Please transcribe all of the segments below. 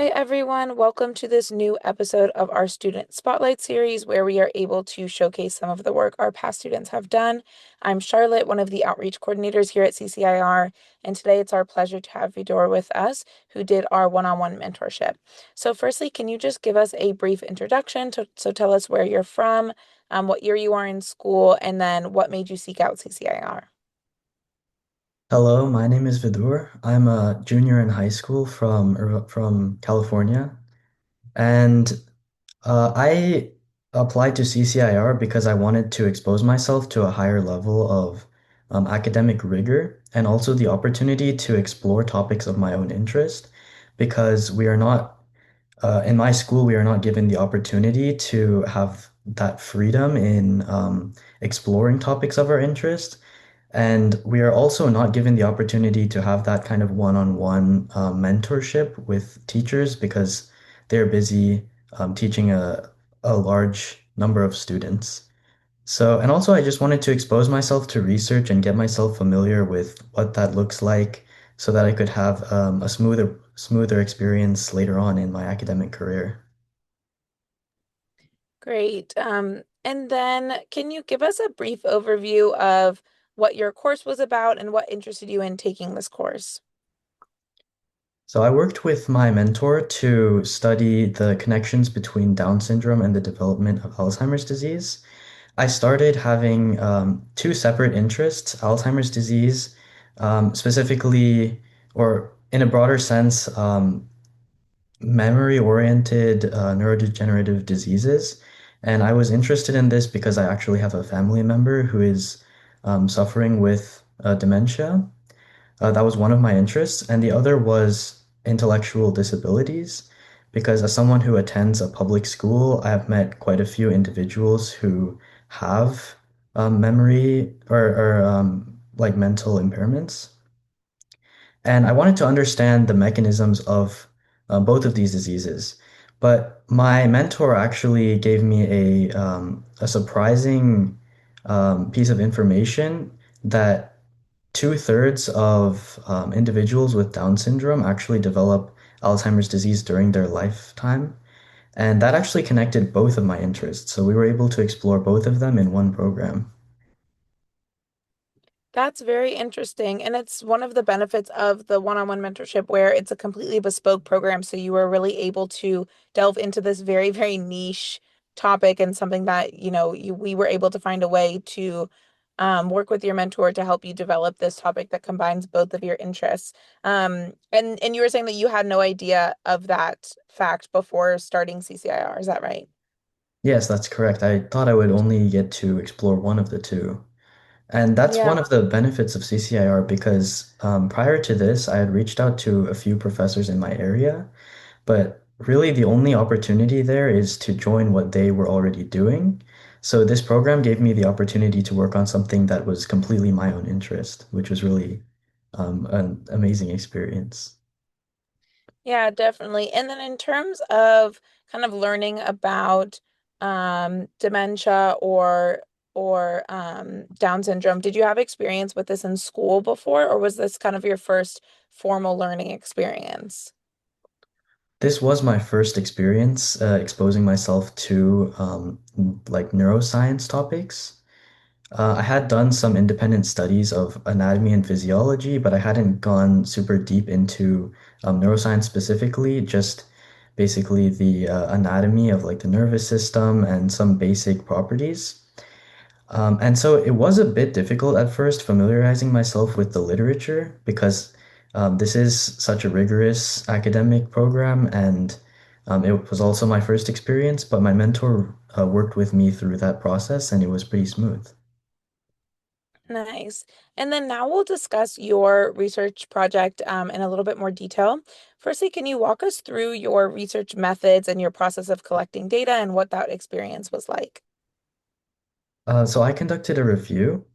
Hi, everyone. Welcome to this new episode of our Student Spotlight series where we are able to showcase some of the work our past students have done. I'm Charlotte, one of the outreach coordinators here at CCIR, and today it's our pleasure to have Vidhur with us, who did our one-on-one mentorship. So firstly, can you just give us a brief introduction? So tell us where you're from, what year you are in school, and then what made you seek out CCIR? Hello, my name is Vidhur. I'm a junior in high school from California, and I applied to CCIR because I wanted to expose myself to a higher level of academic rigor and also the opportunity to explore topics of my own interest because we are not in my school we are not given the opportunity to have that freedom in exploring topics of our interest. And we are also not given the opportunity to have that kind of one-on-one mentorship with teachers because they're busy teaching a large number of students. So, and also I just wanted to expose myself to research and get myself familiar with what that looks like so that I could have a smoother experience later on in my academic career. Great. And then can you give us a brief overview of what your course was about and what interested you in taking this course? So I worked with my mentor to study the connections between Down syndrome and the development of Alzheimer's disease. I started having two separate interests, Alzheimer's disease, specifically, or in a broader sense, memory-oriented neurodegenerative diseases. And I was interested in this because I actually have a family member who is suffering with dementia. That was one of my interests, and the other was intellectual disabilities, because as someone who attends a public school, I have met quite a few individuals who have memory or like mental impairments. And I wanted to understand the mechanisms of both of these diseases. But my mentor actually gave me a surprising piece of information that two-thirds of individuals with Down syndrome actually develop Alzheimer's disease during their lifetime. And that actually connected both of my interests. So we were able to explore both of them in one program. That's very interesting. And it's one of the benefits of the one-on-one mentorship where it's a completely bespoke program. So you were really able to delve into this very, very niche topic and something that, we were able to find a way to work with your mentor to help you develop this topic that combines both of your interests. And you were saying that you had no idea of that fact before starting CCIR. Is that right? Yes, that's correct. I thought I would only get to explore one of the two. And that's Yeah. one of the benefits of CCIR because prior to this, I had reached out to a few professors in my area, but really the only opportunity there is to join what they were already doing. So this program gave me the opportunity to work on something that was completely my own interest, which was really an amazing experience. Yeah, definitely. And then in terms of kind of learning about dementia or Down syndrome, did you have experience with this in school before, or was this kind of your first formal learning experience? This was my first experience exposing myself to like neuroscience topics. I had done some independent studies of anatomy and physiology, but I hadn't gone super deep into neuroscience specifically, just basically the anatomy of like the nervous system and some basic properties. And so it was a bit difficult at first familiarizing myself with the literature because this is such a rigorous academic program, and it was also my first experience, but my mentor worked with me through that process and it was pretty smooth. Nice. And then now we'll discuss your research project in a little bit more detail. Firstly, can you walk us through your research methods and your process of collecting data and what that experience was like? So I conducted a review,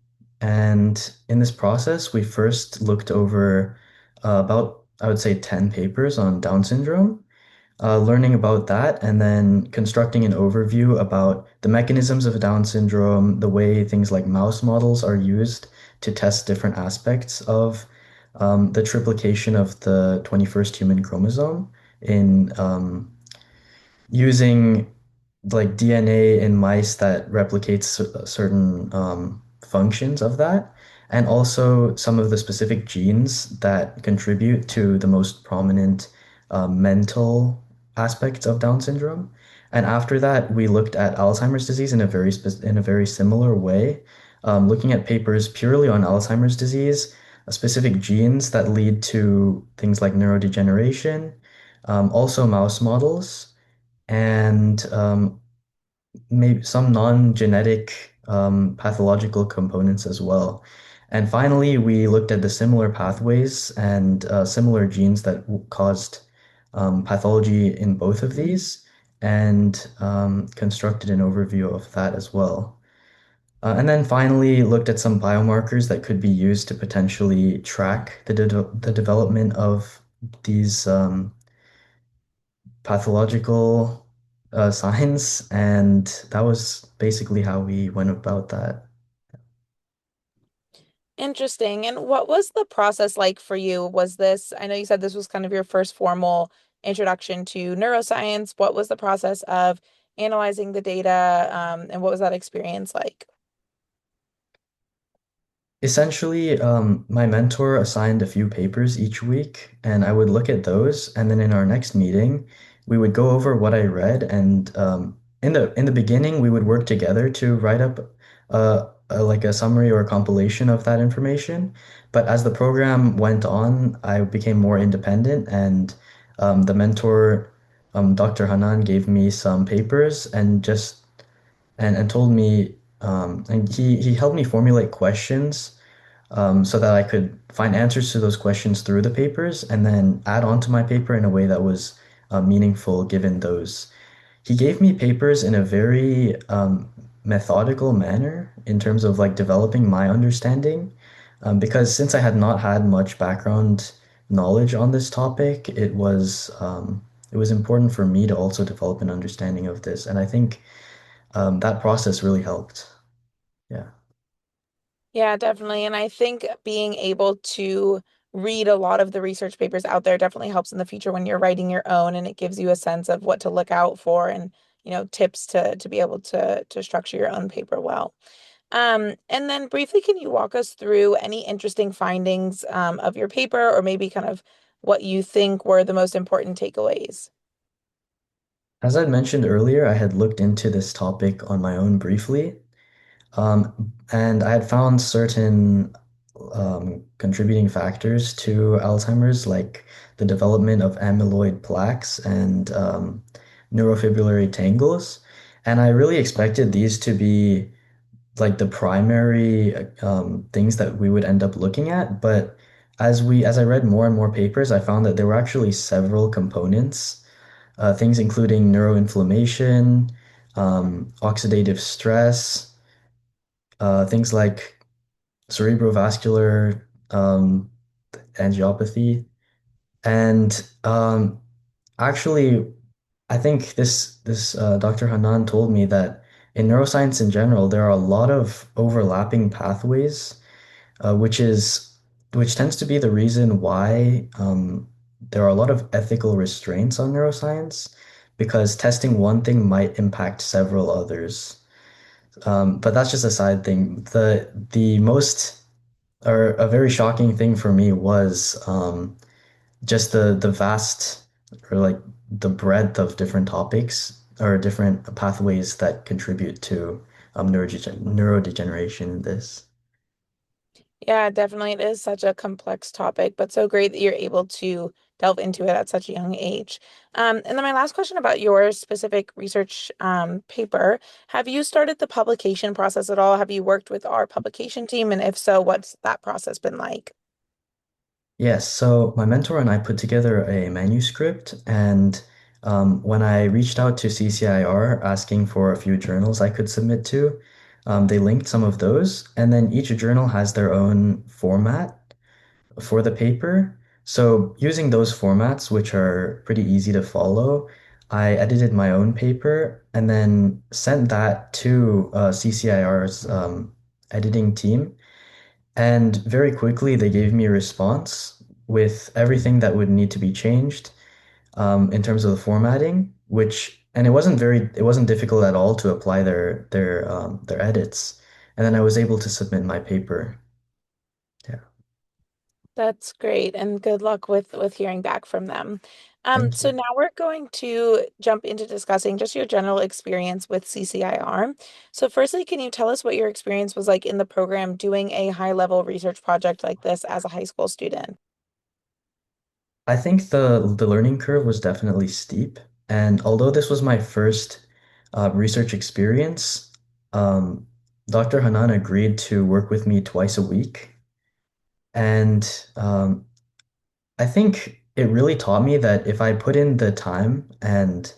and in this process, we first looked over about, I would say, 10 papers on Down syndrome, learning about that, and then constructing an overview about the mechanisms of Down syndrome, the way things like mouse models are used to test different aspects of the triplication of the 21st human chromosome, in using like DNA in mice that replicates certain functions of that, and also some of the specific genes that contribute to the most prominent mental aspects of Down syndrome. And after that, we looked at Alzheimer's disease in a in a very similar way, looking at papers purely on Alzheimer's disease, specific genes that lead to things like neurodegeneration, also mouse models and maybe some non-genetic pathological components as well. And finally, we looked at the similar pathways and similar genes that caused pathology in both of these and constructed an overview of that as well. And then finally, looked at some biomarkers that could be used to potentially track the development of these pathological signs, and that was basically how we went about that. Interesting. And what was the process like for you? Was this, I know you said this was kind of your first formal introduction to neuroscience. What was the process of analyzing the data, and what was that experience like? Essentially, my mentor assigned a few papers each week, and I would look at those. And then in our next meeting, we would go over what I read. And in the beginning, we would work together to write up like a summary or a compilation of that information. But as the program went on, I became more independent, and the mentor, Dr. Hanan, gave me some papers and just and told me, and he helped me formulate questions so that I could find answers to those questions through the papers and then add on to my paper in a way that was meaningful given those. He gave me papers in a very methodical manner in terms of like developing my understanding, because since I had not had much background knowledge on this topic, it was important for me to also develop an understanding of this, and I think that process really helped. Yeah. Yeah, definitely. And I think being able to read a lot of the research papers out there definitely helps in the future when you're writing your own, and it gives you a sense of what to look out for and, tips to be able to structure your own paper well. And then briefly, can you walk us through any interesting findings of your paper, or maybe kind of what you think were the most important takeaways? As I mentioned earlier, I had looked into this topic on my own briefly, and I had found certain contributing factors to Alzheimer's, like the development of amyloid plaques and neurofibrillary tangles. And I really expected these to be like the primary things that we would end up looking at. But as I read more and more papers, I found that there were actually several components, things including neuroinflammation, oxidative stress, things like cerebrovascular angiopathy, and actually, I think this Dr. Hanan told me that in neuroscience in general, there are a lot of overlapping pathways, which is which tends to be the reason why there are a lot of ethical restraints on neuroscience, because testing one thing might impact several others. But that's just a side thing. The most or a very shocking thing for me was just the vast or like the breadth of different topics or different pathways that contribute to neurodegeneration in this. Yeah, definitely. It is such a complex topic, but so great that you're able to delve into it at such a young age. And then my last question about your specific research paper, have you started the publication process at all? Have you worked with our publication team? And if so, what's that process been like? Yes, so my mentor and I put together a manuscript, and when I reached out to CCIR asking for a few journals I could submit to, they linked some of those, and then each journal has their own format for the paper. So using those formats, which are pretty easy to follow, I edited my own paper and then sent that to CCIR's editing team. And very quickly, they gave me a response with everything that would need to be changed. in terms of the formatting, and it wasn't difficult at all to apply their edits. And then I was able to submit my paper. Yeah, That's great, and good luck with hearing back from them. thank So you. now we're going to jump into discussing just your general experience with CCIR. So firstly, can you tell us what your experience was like in the program doing a high-level research project like this as a high school student? I think the learning curve was definitely steep, and although this was my first research experience, um, Dr. Hanan agreed to work with me twice a week, and I think it really taught me that if I put in the time and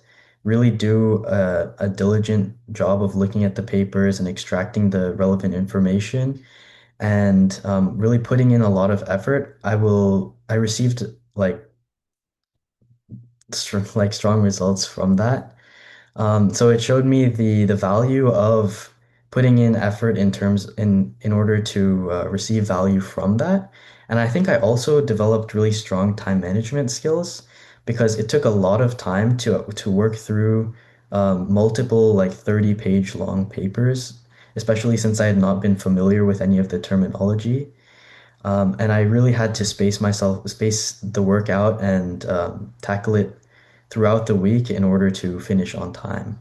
really do a diligent job of looking at the papers and extracting the relevant information and really putting in a lot of effort, I received like strong results from that. So it showed me the value of putting in effort in order to receive value from that. And I think I also developed really strong time management skills because it took a lot of time to work through multiple like 30-page long papers, especially since I had not been familiar with any of the terminology. And I really had to space the work out and tackle it throughout the week in order to finish on time.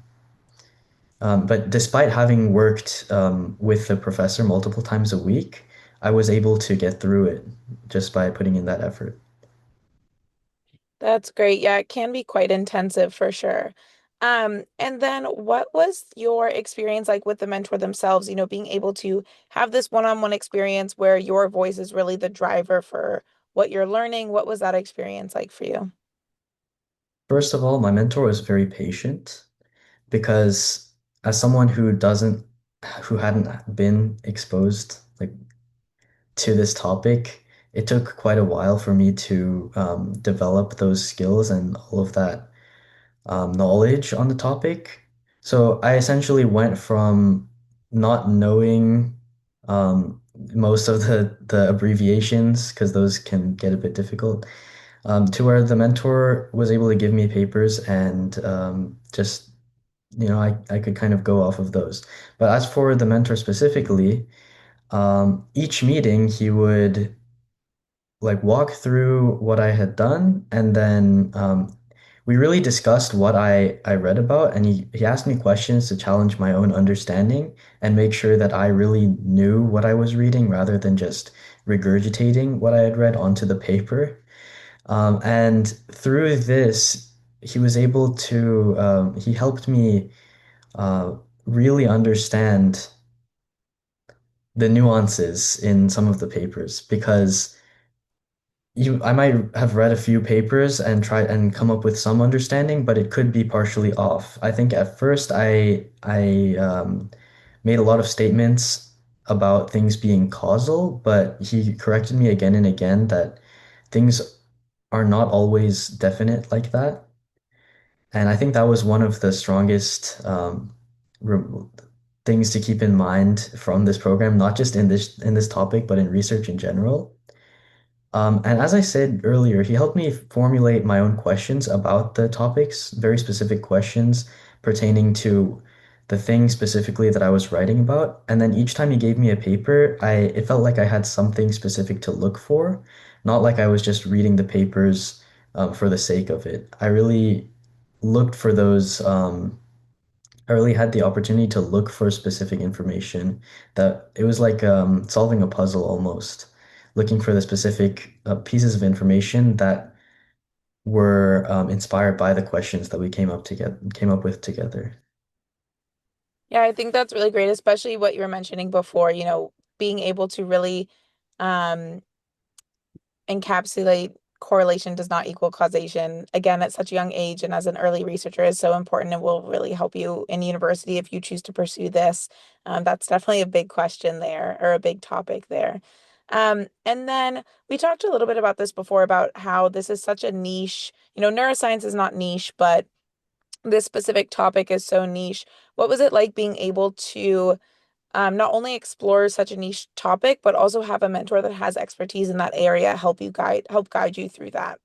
But despite having worked with the professor multiple times a week, I was able to get through it just by putting in that effort. That's great. Yeah, it can be quite intensive for sure. And then what was your experience like with the mentor themselves, being able to have this one-on-one experience where your voice is really the driver for what you're learning? What was that experience like for you? First of all, my mentor was very patient because as someone who hadn't been exposed like to this topic, it took quite a while for me to develop those skills and all of that knowledge on the topic. So I essentially went from not knowing most of the abbreviations because those can get a bit difficult, to where the mentor was able to give me papers and just I could kind of go off of those. But as for the mentor specifically, each meeting he would like walk through what I had done, and then we really discussed what I read about, and he asked me questions to challenge my own understanding and make sure that I really knew what I was reading rather than just regurgitating what I had read onto the paper. And through this, he helped me uh, really understand the nuances in some of the papers because I might have read a few papers and tried and come up with some understanding, but it could be partially off. I think at first I made a lot of statements about things being causal, but he corrected me again and again that things are not always definite like that. And I think that was one of the strongest re things to keep in mind from this program, not just in this topic, but in research in general. And as I said earlier, he helped me formulate my own questions about the topics, very specific questions pertaining to the thing specifically that I was writing about. And then each time he gave me a paper, it felt like I had something specific to look for, not like I was just reading the papers for the sake of it. I really looked for those. I really had the opportunity to look for specific information that it was like solving a puzzle almost, looking for the specific pieces of information that were inspired by the questions that we came up with together. Yeah, I think that's really great, especially what you were mentioning before, being able to really um encapsulate correlation does not equal causation. Again, at such a young age and as an early researcher is so important and will really help you in university if you choose to pursue this. That's definitely a big question there or a big topic there. And then we talked a little bit about this before about how this is such a niche, neuroscience is not niche, but this specific topic is so niche. What was it like being able to not only explore such a niche topic, but also have a mentor that has expertise in that area help guide you through that?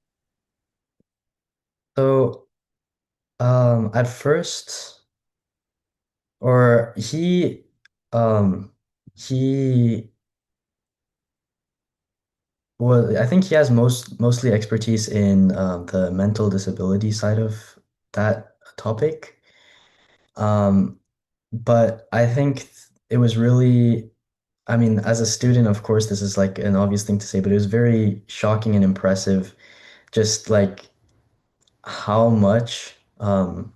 So, at first, or um, he well, I think he has mostly expertise in the mental disability side of that topic. Um, but I think it was really, I mean, as a student, of course, this is like an obvious thing to say, but it was very shocking and impressive, just like how much the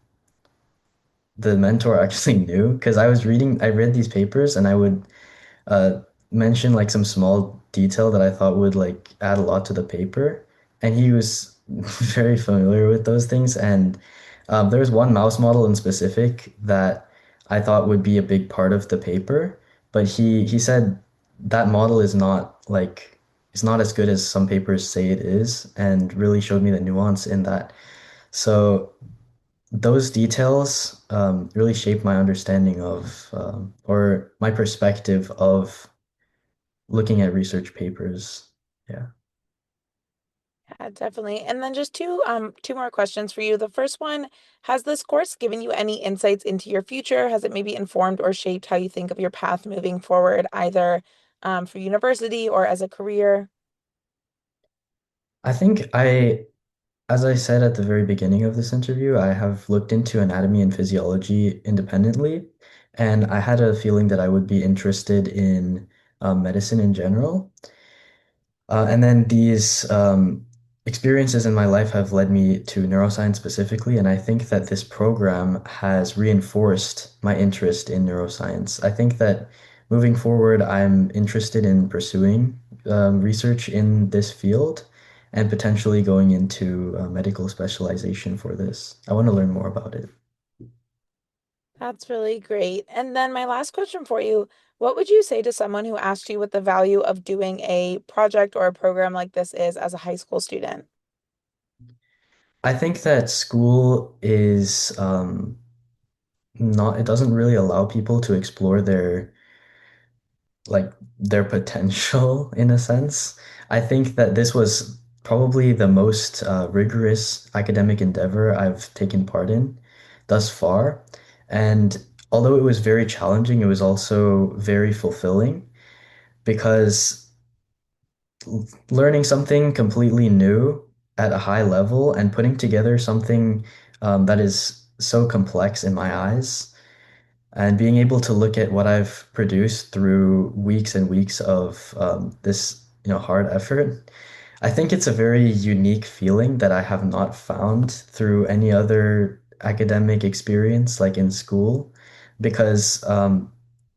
mentor actually knew. Because I read these papers, and I would uh, mention like some small detail that I thought would like add a lot to the paper, and he was very familiar with those things. And there was one mouse model in specific that I thought would be a big part of the paper, but he said that model is not like it's not as good as some papers say it is, and really showed me the nuance in that. So those details really shaped my understanding of or my perspective of looking at research papers. Yeah. Yeah, definitely. And then just two more questions for you. The first one, has this course given you any insights into your future? Has it maybe informed or shaped how you think of your path moving forward, either for university or as a career? I think as I said at the very beginning of this interview, I have looked into anatomy and physiology independently, and I had a feeling that I would be interested in medicine in general. And then these experiences in my life have led me to neuroscience specifically, and I think that this program has reinforced my interest in neuroscience. I think that moving forward, I'm interested in pursuing research in this field and potentially going into medical specialization for this. I want to learn more about it. That's really great. And then my last question for you, what would you say to someone who asked you what the value of doing a project or a program like this is as a high school student? I think that school is not, it doesn't really allow people to explore like their potential in a sense. I think that this was probably the most rigorous academic endeavor I've taken part in thus far. And although it was very challenging, it was also very fulfilling because learning something completely new at a high level and putting together something that is so complex in my eyes and being able to look at what I've produced through weeks and weeks of this, hard effort, I think it's a very unique feeling that I have not found through any other academic experience, like in school, because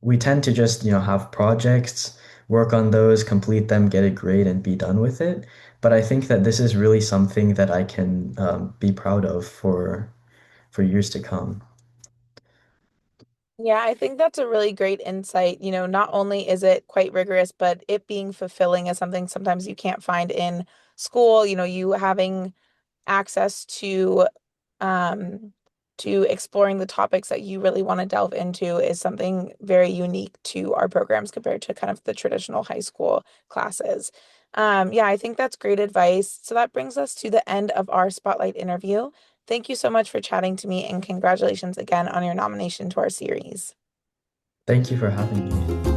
we tend to just, have projects, work on those, complete them, get a grade, and be done with it. But I think that this is really something that I can be proud of for years to come. Yeah, I think that's a really great insight. Not only is it quite rigorous, but it being fulfilling is something sometimes you can't find in school. You having access um to exploring the topics that you really want to delve into is something very unique to our programs compared to kind of the traditional high school classes. Yeah, I think that's great advice. So that brings us to the end of our spotlight interview. Thank you so much for chatting to me and congratulations again on your nomination to our series. Thank you for having me.